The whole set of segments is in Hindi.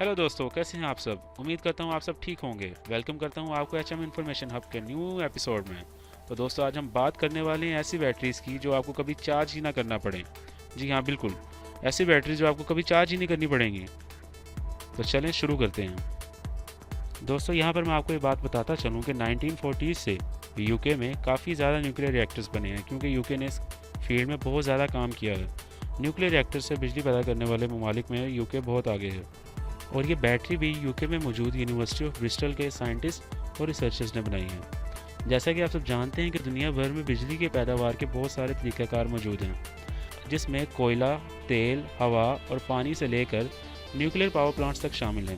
हेलो दोस्तों, कैसे हैं आप सब। उम्मीद करता हूँ आप सब ठीक होंगे। वेलकम करता हूँ आपको एचएम इन्फॉर्मेशन हब के न्यू एपिसोड में। तो दोस्तों, आज हम बात करने वाले हैं ऐसी बैटरीज़ की जो आपको कभी चार्ज ही ना करना पड़े। जी हाँ, बिल्कुल ऐसी बैटरी जो आपको कभी चार्ज ही नहीं करनी पड़ेंगी। तो चलें शुरू करते हैं। दोस्तों, यहाँ पर मैं आपको ये बात बताता चलूँ कि 1940 से यूके में काफ़ी ज़्यादा न्यूक्लियर रिएक्टर्स बने हैं, क्योंकि यूके ने इस फील्ड में बहुत ज़्यादा काम किया है। न्यूक्लियर रिएक्टर से बिजली पैदा करने वाले ममालिक में यूके बहुत आगे है। और ये बैटरी भी यूके में मौजूद यूनिवर्सिटी ऑफ ब्रिस्टल के साइंटिस्ट और रिसर्चर्स ने बनाई है। जैसा कि आप सब जानते हैं कि दुनिया भर में बिजली के पैदावार के बहुत सारे तरीक़ाकार मौजूद हैं, जिसमें कोयला, तेल, हवा और पानी से लेकर न्यूक्लियर पावर प्लांट्स तक शामिल हैं।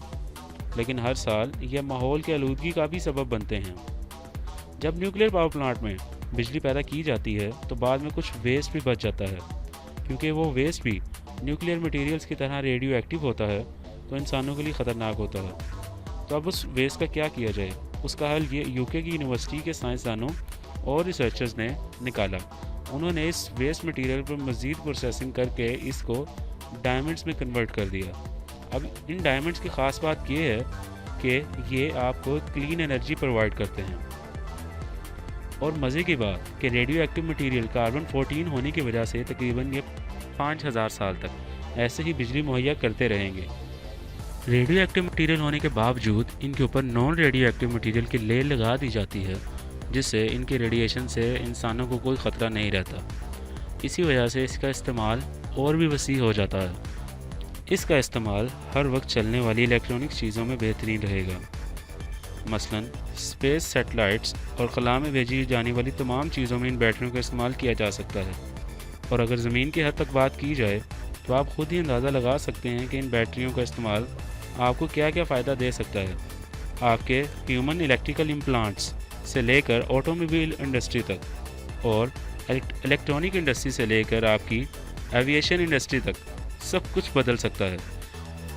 लेकिन हर साल यह माहौल की आलूदगी का भी सबब बनते हैं। जब न्यूक्लियर पावर प्लांट में बिजली पैदा की जाती है तो बाद में कुछ वेस्ट भी बच जाता है, क्योंकि वो वेस्ट भी न्यूक्लियर मटेरियल्स की तरह रेडियो एक्टिव होता है, तो इंसानों के लिए ख़तरनाक होता है। तो अब उस वेस्ट का क्या किया जाए, उसका हल ये यूके की यूनिवर्सिटी के साइंसदानों और रिसर्चर्स ने निकाला। उन्होंने इस वेस्ट मटेरियल पर मज़ीद प्रोसेसिंग करके इसको डायमंड्स में कन्वर्ट कर दिया। अब इन डायमंड्स की ख़ास बात ये है कि ये आपको क्लीन एनर्जी प्रोवाइड करते हैं। और मज़े की बात कि रेडियो एक्टिव मटीरियल कार्बन 14 होने की वजह से तकरीबन ये 5000 साल तक ऐसे ही बिजली मुहैया करते रहेंगे। रेडियो एक्टिव मटीरियल होने के बावजूद इनके ऊपर नॉन रेडियो एक्टिव मटीरियल की लेयर लगा दी जाती है, जिससे इनके रेडिएशन से इंसानों को कोई ख़तरा नहीं रहता। इसी वजह से इसका इस्तेमाल और भी वसी हो जाता है। इसका इस्तेमाल हर वक्त चलने वाली इलेक्ट्रॉनिक चीज़ों में बेहतरीन रहेगा। मसलन स्पेस सैटेलाइट्स और खला में भेजी जाने वाली तमाम चीज़ों में इन बैटरियों का इस्तेमाल किया जा सकता है। और अगर ज़मीन की हद तक बात की जाए तो आप खुद ही अंदाज़ा लगा सकते हैं कि इन बैटरियों का इस्तेमाल आपको क्या क्या फ़ायदा दे सकता है। आपके ह्यूमन इलेक्ट्रिकल इम्प्लांट्स से लेकर ऑटोमोबाइल इंडस्ट्री तक और इलेक्ट्रॉनिक इंडस्ट्री से लेकर आपकी एविएशन इंडस्ट्री तक सब कुछ बदल सकता है।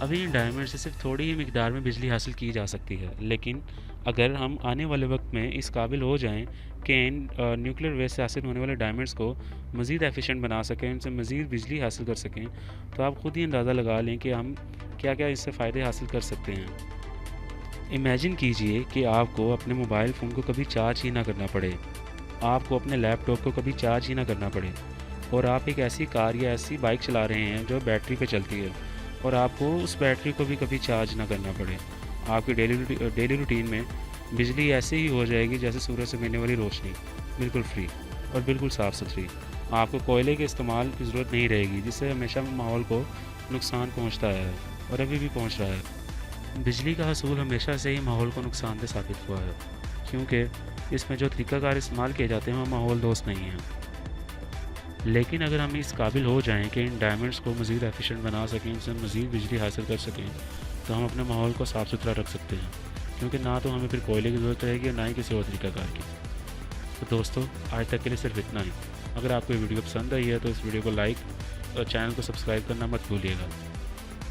अभी इन डायमंड से सिर्फ थोड़ी ही मिकदार में बिजली हासिल की जा सकती है, लेकिन अगर हम आने वाले वक्त में इस काबिल हो जाएं कि इन न्यूक्लियर वेस्ट से हासिल होने वाले डायमंड्स को मज़ीद एफिशिएंट बना सकें, इनसे मज़ीद बिजली हासिल कर सकें, तो आप खुद ही अंदाज़ा लगा लें कि हम क्या क्या इससे फ़ायदे हासिल कर सकते हैं। इमेजिन कीजिए कि आपको अपने मोबाइल फ़ोन को कभी चार्ज ही ना करना पड़े, आपको अपने लैपटॉप को कभी चार्ज ही ना करना पड़े, और आप एक ऐसी कार या ऐसी बाइक चला रहे हैं जो बैटरी पे चलती है, और आपको उस बैटरी को भी कभी चार्ज ना करना पड़े। आपकी डेली रूटीन में बिजली ऐसे ही हो जाएगी जैसे सूरज से मिलने वाली रोशनी, बिल्कुल फ्री और बिल्कुल साफ़ सुथरी। आपको कोयले के इस्तेमाल की ज़रूरत नहीं रहेगी, जिससे हमेशा माहौल को नुकसान पहुंचता है और अभी भी पहुंच रहा है। बिजली का हसूल हमेशा से ही माहौल को नुकसानदेह साबित हुआ है, क्योंकि इसमें जो तरीक़ाकार इस्तेमाल किए जाते हैं वो माहौल दोस्त नहीं हैं। लेकिन अगर हम इस काबिल हो जाएं कि इन डायमंड्स को मज़ीद एफिशिएंट बना सकें, इनसे मज़ीद बिजली हासिल कर सकें, तो हम अपने माहौल को साफ़ सुथरा रख सकते हैं, क्योंकि ना तो हमें फिर कोयले की ज़रूरत रहेगी और ना ही किसी और तरीक़ाकार की। तो दोस्तों, आज तक के लिए सिर्फ इतना ही। अगर आपको ये वीडियो पसंद आई है तो इस वीडियो को लाइक और चैनल को सब्सक्राइब करना मत भूलिएगा,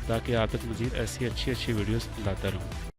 ताकि आप तक मज़ीद ऐसी अच्छी वीडियोज़ लाता रहूँ।